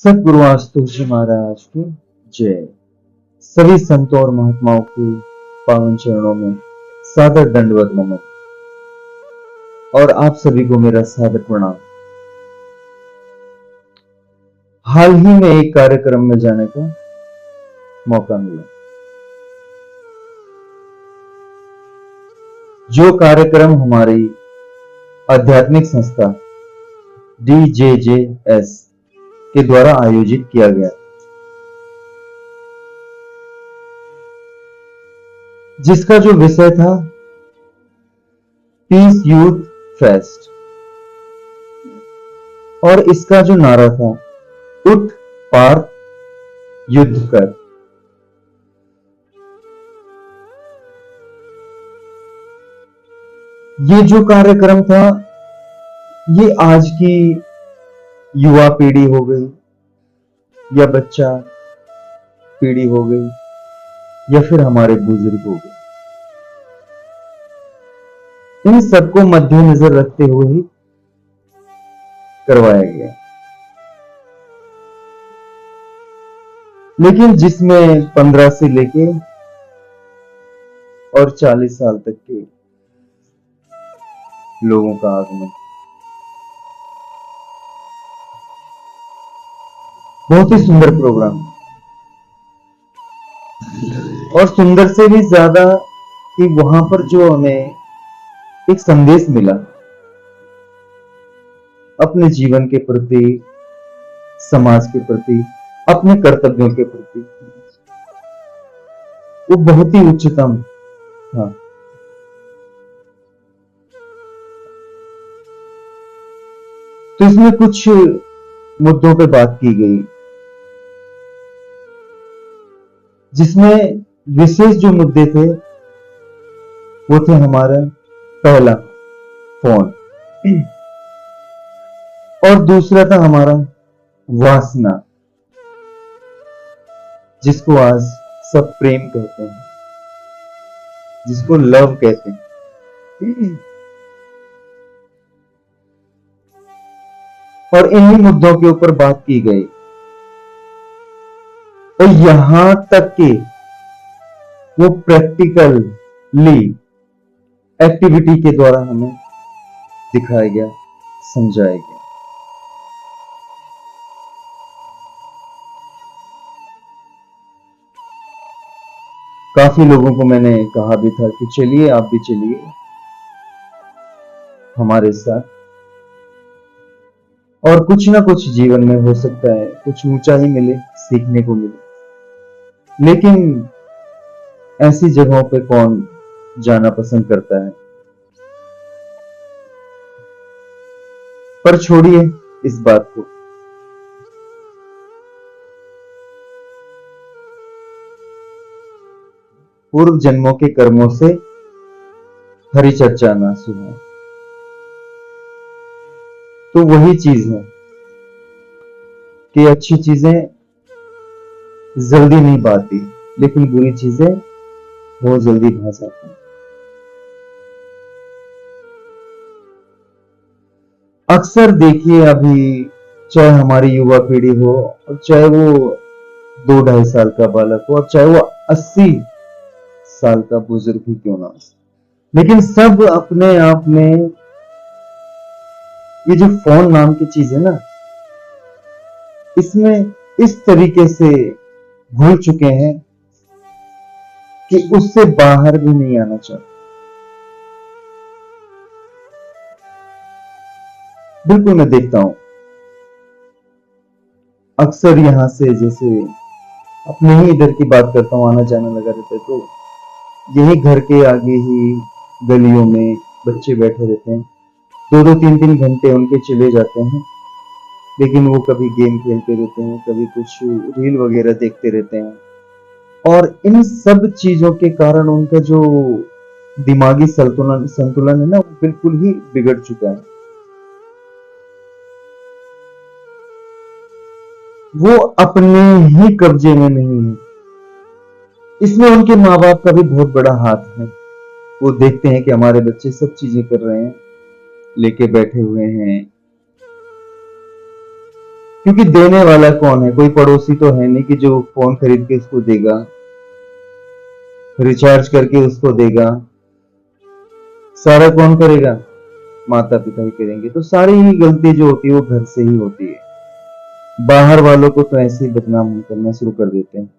सद्गुरु आशुतोष जी महाराज की जय। सभी संतों और महात्माओं की पावन चरणों में सादर दंडवत नमन और आप सभी को मेरा सादर प्रणाम। हाल ही में एक कार्यक्रम में जाने का मौका मिला, जो कार्यक्रम हमारी आध्यात्मिक संस्था DJJS के द्वारा आयोजित किया गया, जिसका जो विषय था पीस यूथ फेस्ट, और इसका जो नारा था उठ पार युद्ध कर। ये जो कार्यक्रम था, ये आज की युवा पीढ़ी हो गई या बच्चा पीढ़ी हो गई या फिर हमारे बुजुर्ग हो गए, इन सबको मद्देनजर रखते हुए ही करवाया गया। लेकिन जिसमें 15 से लेके और 40 साल तक के लोगों का आगमन, बहुत ही सुंदर प्रोग्राम, और सुंदर से भी ज्यादा कि वहां पर जो हमें एक संदेश मिला अपने जीवन के प्रति, समाज के प्रति, अपने कर्तव्यों के प्रति, वो बहुत ही उच्चतम था। तो इसमें कुछ मुद्दों पे बात की गई, जिसमें विशेष जो मुद्दे थे वो थे हमारा पहला फोन, और दूसरा था हमारा वासना, जिसको आज सब प्रेम कहते हैं, जिसको लव कहते हैं। और इन्हीं मुद्दों के ऊपर बात की गई, और यहां तक कि वो प्रैक्टिकली एक्टिविटी के द्वारा हमें दिखाया गया, समझाया गया। काफी लोगों को मैंने कहा भी था कि चलिए आप भी चलिए हमारे साथ, और कुछ ना कुछ जीवन में हो सकता है कुछ ऊंचा ही मिले, सीखने को मिले। लेकिन ऐसी जगहों पे कौन जाना पसंद करता है? पर छोड़िए इस बात को। पूर्व जन्मों के कर्मों से हरि चर्चा ना सुनो, तो वही चीज है कि अच्छी चीजें जल्दी नहीं पाती, लेकिन बुरी चीजें बहुत जल्दी भा जाती हैं। अक्सर देखिए, अभी चाहे हमारी युवा पीढ़ी हो, और चाहे वो 2-2.5 साल का बालक हो, और चाहे वो 80 साल का बुजुर्ग ही क्यों ना हो, लेकिन सब अपने आप में ये जो फोन नाम की चीज है ना, इसमें इस तरीके से घुल चुके हैं कि उससे बाहर भी नहीं आना चाहते। बिल्कुल मैं देखता हूं अक्सर यहां से, जैसे अपने ही इधर की बात करता हूं, आना जाना लगा रहता है, तो यही घर के आगे ही गलियों में बच्चे बैठे रहते हैं, 2-2, 3-3 घंटे उनके चले जाते हैं, लेकिन वो कभी गेम खेलते रहते हैं, कभी कुछ रील वगैरह देखते रहते हैं, और इन सब चीजों के कारण उनका जो दिमागी संतुलन है ना, वो बिल्कुल ही बिगड़ चुका है। वो अपने ही कब्जे में नहीं है, इसमें उनके माँ बाप का भी बहुत बड़ा हाथ है। वो देखते हैं कि हमारे बच्चे सब चीजें कर रहे हैं, लेके बैठे हुए हैं, क्योंकि देने वाला कौन है? कोई पड़ोसी तो है नहीं कि जो फोन खरीद के उसको देगा, रिचार्ज करके उसको देगा। सारा कौन करेगा? माता पिता ही करेंगे। तो सारी ही गलती जो होती है वो घर से ही होती है। बाहर वालों को तो ऐसे ही बदनाम करना शुरू कर देते हैं।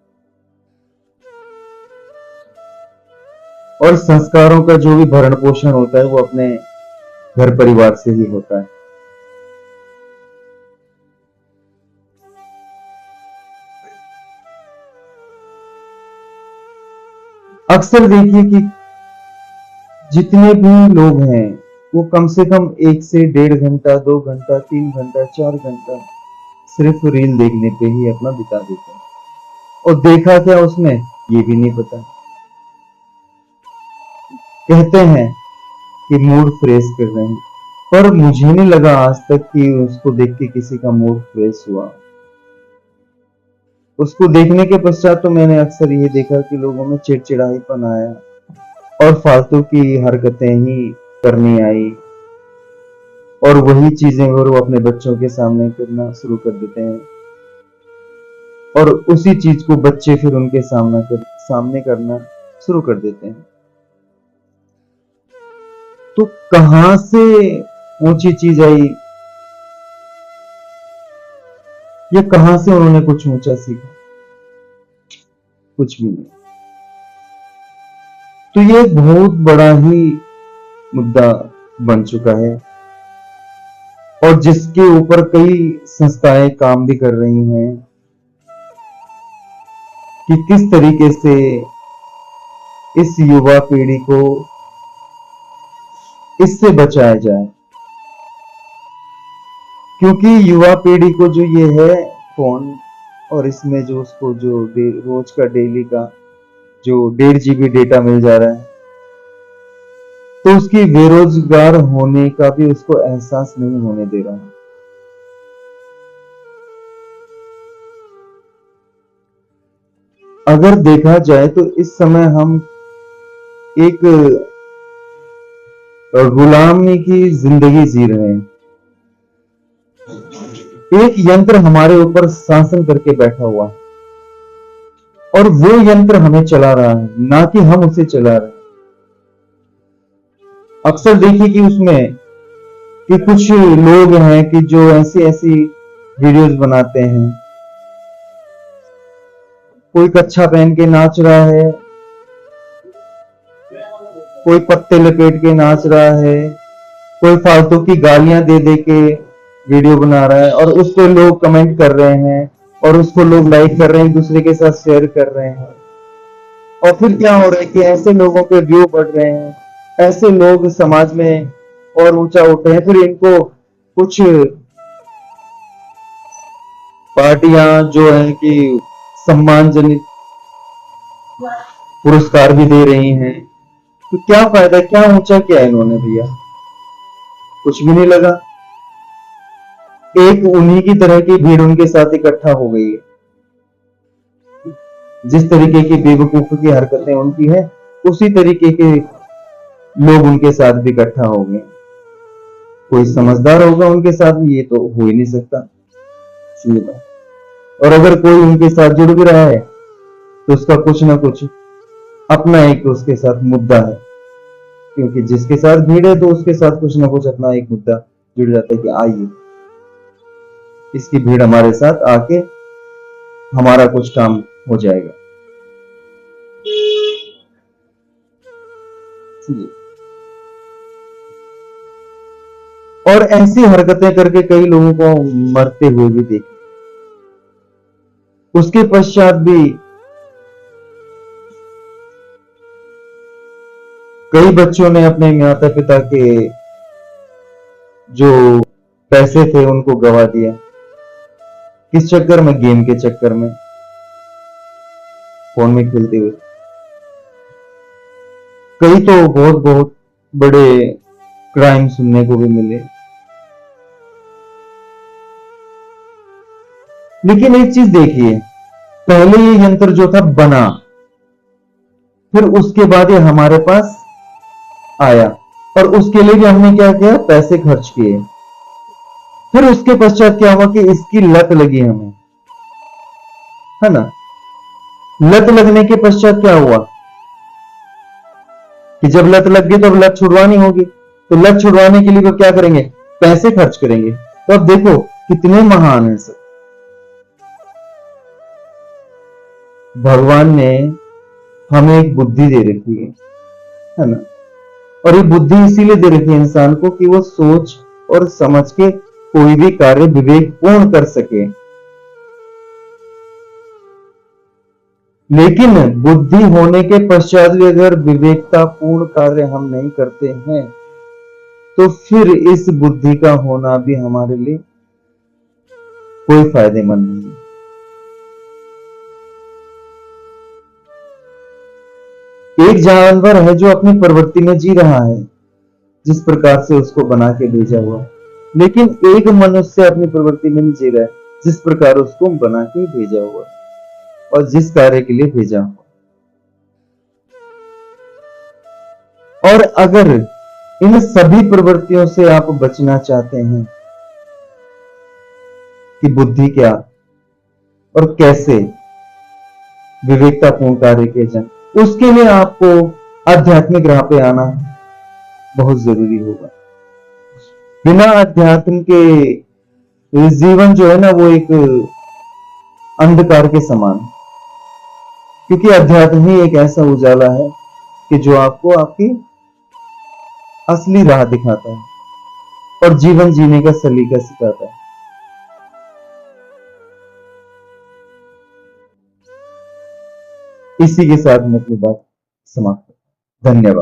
और संस्कारों का जो भी भरण पोषण होता है वो अपने घर परिवार से ही होता है। अक्सर देखिए कि जितने भी लोग हैं वो कम से कम 1 से 1.5 घंटा, 2 घंटा, 3 घंटा, 4 घंटा सिर्फ रील देखने पे ही अपना बिता देते हैं। और देखा क्या उसमें ये भी नहीं पता। कहते हैं कि मूड फ्रेश कर रहे हैं, पर मुझे नहीं लगा आज तक कि उसको देख के किसी का मूड फ्रेश हुआ। उसको देखने के पश्चात तो मैंने अक्सर ये देखा कि लोगों में चिड़चिड़ाईपन आया और फालतू की हरकतें ही करनी आई, और वही चीजें और वो अपने बच्चों के सामने करना शुरू कर देते हैं, और उसी चीज को बच्चे फिर उनके सामने करना शुरू कर देते हैं। तो कहां से ऊंची चीज आई, या कहां से उन्होंने कुछ ऊंचा सीखा? कुछ भी नहीं। तो ये एक बहुत बड़ा ही मुद्दा बन चुका है, और जिसके ऊपर कई संस्थाएं काम भी कर रही हैं कि किस तरीके से इस युवा पीढ़ी को इससे बचाया जाए। क्योंकि युवा पीढ़ी को जो ये है फोन, और इसमें जो उसको जो रोज का डेली का जो 1.5 GB डेटा मिल जा रहा है, तो उसकी बेरोजगार होने का भी उसको एहसास नहीं होने दे रहा। अगर देखा जाए तो इस समय हम एक गुलामी की जिंदगी जी रहे हैं। एक यंत्र हमारे ऊपर शासन करके बैठा हुआ है, और वो यंत्र हमें चला रहा है, ना कि हम उसे चला रहे हैं। अक्सर देखिए कि उसमें कि कुछ लोग हैं कि जो ऐसी ऐसी वीडियोस बनाते हैं। कोई कच्छा पहन के नाच रहा है, कोई पत्ते लपेट के नाच रहा है, कोई फालतू की गालियां दे दे के वीडियो बना रहा है, और उस पर लोग कमेंट कर रहे हैं, और उसको लोग लाइक कर रहे हैं, दूसरे के साथ शेयर कर रहे हैं। और फिर क्या हो रहा है कि ऐसे लोगों के व्यू बढ़ रहे हैं, ऐसे लोग समाज में और ऊंचा उठ रहे हैं। फिर इनको कुछ पार्टियां जो है कि सम्मानजनक पुरस्कार भी दे रही हैं। तो क्या फायदा, क्या ऊंचा किया है इन्होंने भैया? कुछ भी नहीं लगा। एक उन्हीं की तरह की भीड़ उनके साथ इकट्ठा हो गई है। जिस तरीके की बेवकूफी की हरकतें उनकी है, उसी तरीके के लोग उनके साथ भी इकट्ठा हो गए। कोई समझदार होगा उनके साथ भी, ये तो हो ही नहीं सकता। और अगर कोई उनके साथ जुड़ भी रहा है तो उसका कुछ ना कुछ अपना एक उसके साथ मुद्दा है, क्योंकि जिसके साथ भीड़ है तो उसके साथ कुछ ना कुछ अपना एक मुद्दा जुड़ जाता है कि आइए इसकी भीड़ हमारे साथ आके हमारा कुछ काम हो जाएगा। और ऐसी हरकतें करके कई लोगों को मरते हुए भी देखे। उसके पश्चात भी कई बच्चों ने अपने माता पिता के जो पैसे थे उनको गवा दिया। किस चक्कर में? गेम के चक्कर में, फोन में खेलते हुए। कई तो बहुत बहुत बड़े क्राइम सुनने को भी मिले। लेकिन एक चीज देखिए, पहले ये यंत्र जो था बना, फिर उसके बाद ये हमारे पास आया, और उसके लिए भी हमने क्या किया? पैसे खर्च किए। फिर उसके पश्चात क्या हुआ कि इसकी लत लगी हमें, है ना। लत लगने के पश्चात क्या हुआ कि जब लत लग गई तो अब लत छुड़वानी होगी, तो लत छुड़वाने के लिए वो क्या करेंगे, पैसे खर्च करेंगे। तो अब देखो कितने महान है सब। भगवान ने हमें एक बुद्धि दे रखी है ना। और ये बुद्धि इसीलिए दे रखी है इंसान को कि वो सोच और समझ के कोई भी कार्य विवेकपूर्ण कर सके। लेकिन बुद्धि होने के पश्चात भी अगर विवेकतापूर्ण कार्य हम नहीं करते हैं तो फिर इस बुद्धि का होना भी हमारे लिए कोई फायदेमंद नहीं। एक जानवर है जो अपनी प्रवृत्ति में जी रहा है जिस प्रकार से उसको बना के भेजा हुआ, लेकिन एक मनुष्य अपनी प्रवृत्ति में नहीं जी रहा है जिस प्रकार उसको बना के भेजा हुआ और जिस कार्य के लिए भेजा हुआ। और अगर इन सभी प्रवृत्तियों से आप बचना चाहते हैं कि बुद्धि क्या और कैसे विवेकतापूर्ण कार्य किए जाए, उसके लिए आपको आध्यात्मिक राह पे आना बहुत जरूरी होगा। बिना अध्यात्म के जीवन जो है ना वो एक अंधकार के समान, क्योंकि अध्यात्म ही एक ऐसा उजाला है कि जो आपको आपकी असली राह दिखाता है और जीवन जीने का सलीका सिखाता है। इसी के साथ मैं अपनी बात समाप्त करता हूं। धन्यवाद।